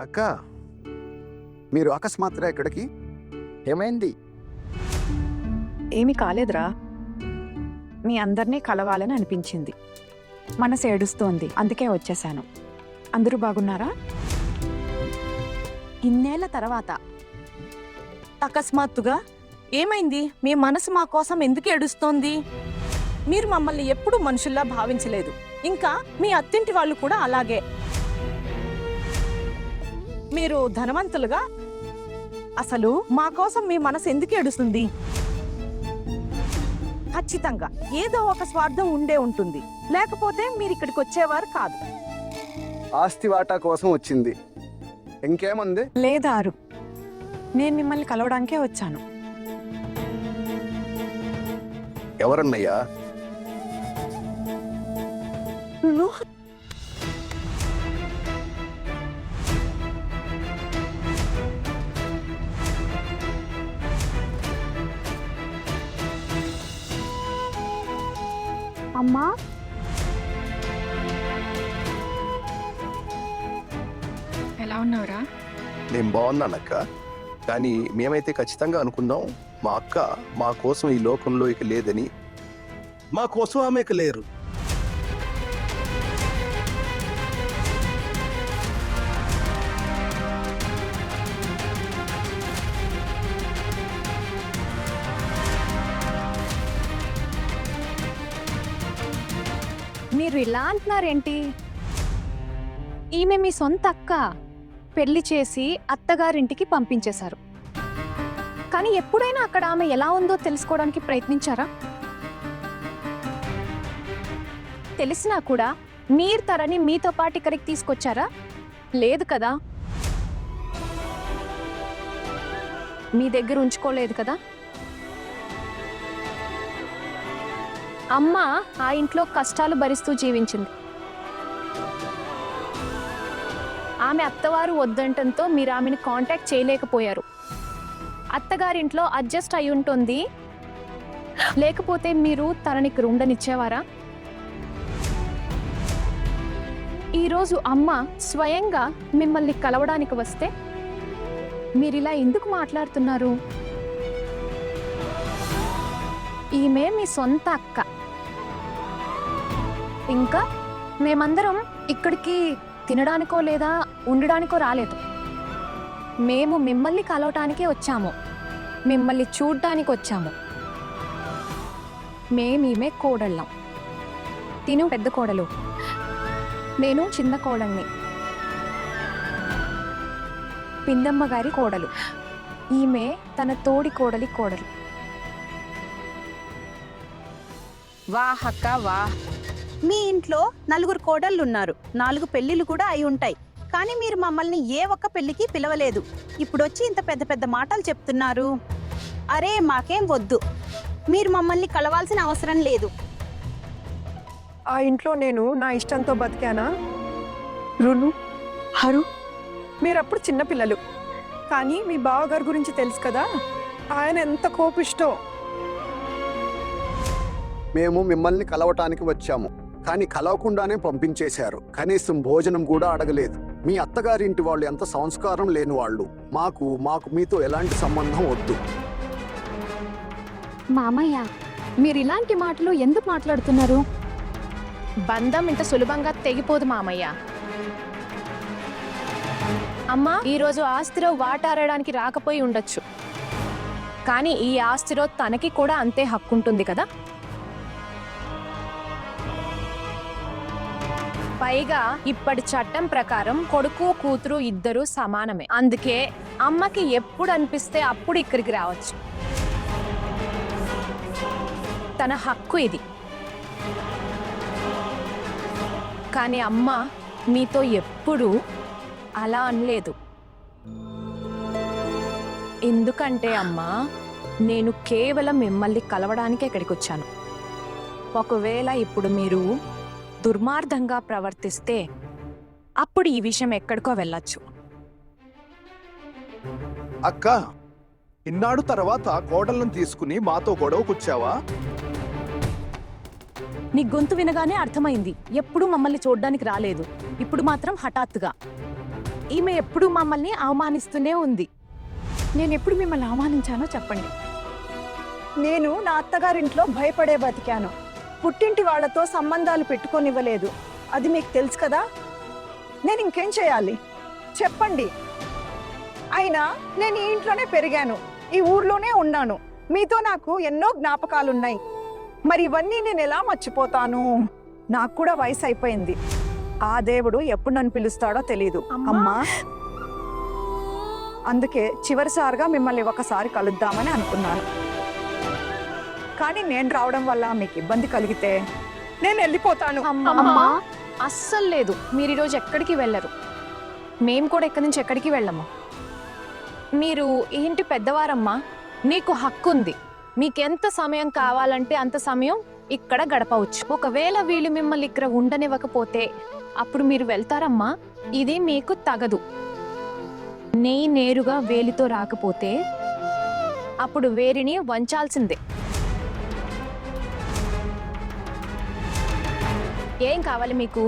అక్క, మీరు అకస్మాత్తుగా ఇక్కడికి ఏమైంది? ఏమీ కాలేదురా. మీ అందరినీ కలవాలని అనిపించింది. మనసు ఏడుస్తోంది, అందుకే వచ్చేసాను. అందరూ బాగున్నారా? ఇన్నేళ్ల తర్వాత అకస్మాత్తుగా ఏమైంది? మీ మనసు మా కోసం ఎందుకు ఏడుస్తోంది? మీరు మమ్మల్ని ఎప్పుడూ మనుషుల్లా భావించలేదు. ఇంకా మీ అత్తింటి వాళ్ళు కూడా అలాగే. మీరు ధనవంతులుగా, అసలు మా కోసం మీ మనసు ఎందుకు ఏడుస్తుంది? ఖచ్చితంగా ఏదో ఒక స్వార్థం ఉండే ఉంటుంది, లేకపోతే మీరు ఇక్కడికి వచ్చేవారు కాదు. ఆస్తి వాటా కోసం వచ్చింది, ఇంకేముంది? లేదారు, నేను మిమ్మల్ని కలవడానికే వచ్చాను. ఎవరన్నయ్యా? అమ్మా, ఎలా ఉన్నావురా? నేను బాగున్నానక్క. కానీ మేమైతే ఖచ్చితంగా అనుకున్నాం మా అక్క మా కోసం ఈ లోకంలో ఇక లేదని. మా కోసం ఆమె ఇక లేరు. మీరు ఇలా అంటున్నారేంటి? ఈమె మీ సొంత అక్క. పెళ్లి చేసి అత్తగారింటికి పంపించేశారు. కానీ ఎప్పుడైనా అక్కడ ఆమె ఎలా ఉందో తెలుసుకోవడానికి ప్రయత్నించారా? తెలిసినా కూడా మీరు తరని మీతో పాటు ఇక్కడికి తీసుకొచ్చారా? లేదు కదా. మీ దగ్గర ఉంచుకోలేదు కదా. అమ్మ ఆ ఇంట్లో కష్టాలు భరిస్తూ జీవించింది. ఆమె అత్తవారు వద్దంటంతో మీరు ఆమెను కాంటాక్ట్ చేయలేకపోయారు. అత్తగారింట్లో అడ్జస్ట్ అయి ఉంటుంది, లేకపోతే మీరు తనని ఇక్కడ ఉండనిచ్చేవారా? ఈరోజు అమ్మ స్వయంగా మిమ్మల్ని కలవడానికి వస్తే మీరిలా ఎందుకు మాట్లాడుతున్నారు? ఈమె మీ సొంత అక్క. ఇంకా మేమందరం ఇక్కడికి తినడానికో లేదా ఉండడానికో రాలేదు. మేము మిమ్మల్ని కలవటానికే వచ్చాము, మిమ్మల్ని చూడ్డానికి వచ్చాము. మేమీమె కోడళ్ళం. తిను పెద్ద కోడలు, నేను చిన్న కోడల్ని. పిందమ్మ గారి కోడలు, ఈమె తన తోడి కోడలి కోడలు. వాహ్ అక్క వాహ్! మీ ఇంట్లో 4 కోడళ్ళు ఉన్నారు, 4 పెళ్లిళ్ళు కూడా అయి ఉంటాయి. కానీ మీరు మమ్మల్ని ఏ ఒక్క పెళ్లికి పిలవలేదు. ఇప్పుడొచ్చి ఇంత పెద్ద పెద్ద మాటలు చెప్తున్నారు. అరే మాకేం వద్దు, మీరు మమ్మల్ని కలవాల్సిన అవసరం లేదు. ఆ ఇంట్లో నేను నా ఇష్టంతో బతికానా? రును, హరు, మీరప్పుడు చిన్నపిల్లలు. కానీ మీ బావగారి గురించి తెలుసు కదా, ఆయన ఎంత కోపిష్టో. మేము మిమ్మల్ని కలవటానికి వచ్చాము, కానీ కలవకుండానే పంపించేశారు. కనీసం భోజనం కూడా అడగలేదు. మీ అత్తగారింటి వాళ్ళు ఎంత సంస్కారం లేని వాళ్ళు. మాకు మీతో ఎలాంటి సంబంధం వద్దు. మామయ్య, మీరు ఇలాంటి మాటలు ఎందుకు మాట్లాడుతున్నారు? బంధం ఇంత సులభంగా తెగిపోదు మామయ్య. అమ్మ ఈరోజు ఆస్తిలో వాటాడడానికి రాకపోయి ఉండొచ్చు, కానీ ఈ ఆస్తిలో తనకి కూడా అంతే హక్కు ఉంటుంది కదా. పైగా ఇప్పటి చట్టం ప్రకారం కొడుకు కూతురు ఇద్దరు సమానమే. అందుకే అమ్మకి ఎప్పుడు అనిపిస్తే అప్పుడు ఇక్కడికి రావచ్చు. తన హక్కు ఇది. కానీ అమ్మ మీతో ఎప్పుడూ అలా అనలేదు. ఎందుకంటే అమ్మా, నేను కేవలం మిమ్మల్ని కలవడానికే ఇక్కడికి వచ్చాను. ఒకవేళ ఇప్పుడు మీరు దుర్మార్గంగా ప్రవర్తిస్తే అప్పుడు ఈ విషయం ఎక్కడికో వెళ్ళొచ్చు. అక్క, ఇన్నాడు తర్వాత కోడళ్ళను తీసుకుని మాతో గొడవకొచ్చావా? నీ గొంతు వినగానే అర్థమైంది. ఎప్పుడూ మమ్మల్ని చూడ్డానికి రాలేదు, ఇప్పుడు మాత్రం హఠాత్తుగా. ఈమె ఎప్పుడు మమ్మల్ని అవమానిస్తూనే ఉంది. నేను ఎప్పుడు మిమ్మల్ని అవమానించానో చెప్పండి. నేను నా అత్తగారింట్లో భయపడే బతికాను. పుట్టింటి వాళ్ళతో సంబంధాలు పెట్టుకోనివ్వలేదు. అది మీకు తెలుసు కదా. నేను ఇంకేం చేయాలి చెప్పండి. అయినా నేను ఈ ఇంట్లోనే పెరిగాను, ఈ ఊర్లోనే ఉన్నాను. మీతో నాకు ఎన్నో జ్ఞాపకాలున్నాయి. మరి ఇవన్నీ నేను ఎలా మర్చిపోతాను? నాకు కూడా వయసు అయిపోయింది. ఆ దేవుడు ఎప్పుడు నన్ను పిలుస్తాడో తెలీదు. అమ్మా, అందుకే చివరిసారిగా మిమ్మల్ని ఒకసారి కలుద్దామని అనుకున్నాను. కానీ నేను రావడం వల్ల మీకు ఇబ్బంది కలిగితే నేను వెళ్ళిపోతాను. అమ్మా, అస్సలు లేదు. మీరు ఈరోజు ఎక్కడికి వెళ్ళరు. మేము కూడా ఇక్కడి నుంచి ఎక్కడికి వెళ్ళము. మీరు ఏంటి పెద్దవారమ్మా, మీకు హక్కు ఉంది. మీకెంత సమయం కావాలంటే అంత సమయం ఇక్కడ గడపవచ్చు. ఒకవేళ వీళ్ళు మిమ్మల్ని ఇక్కడ ఉండనివ్వకపోతే అప్పుడు మీరు వెళ్తారమ్మా. ఇది మీకు తగదు. నేరుగా వేలితో రాకపోతే అప్పుడు వేరిని వంచాల్సిందే. ఏం కావాలి మీకు?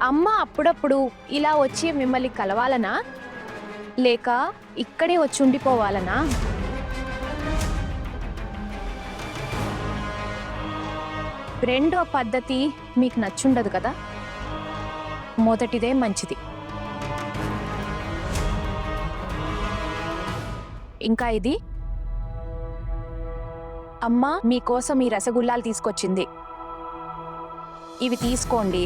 అమ్మ అప్పుడప్పుడు ఇలా వచ్చి మిమ్మల్ని కలవాలనా, లేక ఇక్కడే వచ్చి ఉండిపోవాలనా? రెండో పద్ధతి మీకు నచ్చుండదు కదా. మొదటిదే మంచిది. ఇంకా ఇది, అమ్మ మీకోసం ఈ రసగుల్లాలు తీసుకొచ్చింది. ఇవి తీసుకోండి.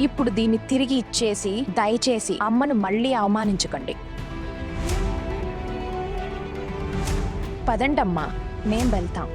ఇప్పుడు దీన్ని తిరిగి ఇచ్చేసి దయచేసి అమ్మను మళ్ళీ అవమానించకండి. పదండమ్మా, మేం వెళ్తాం.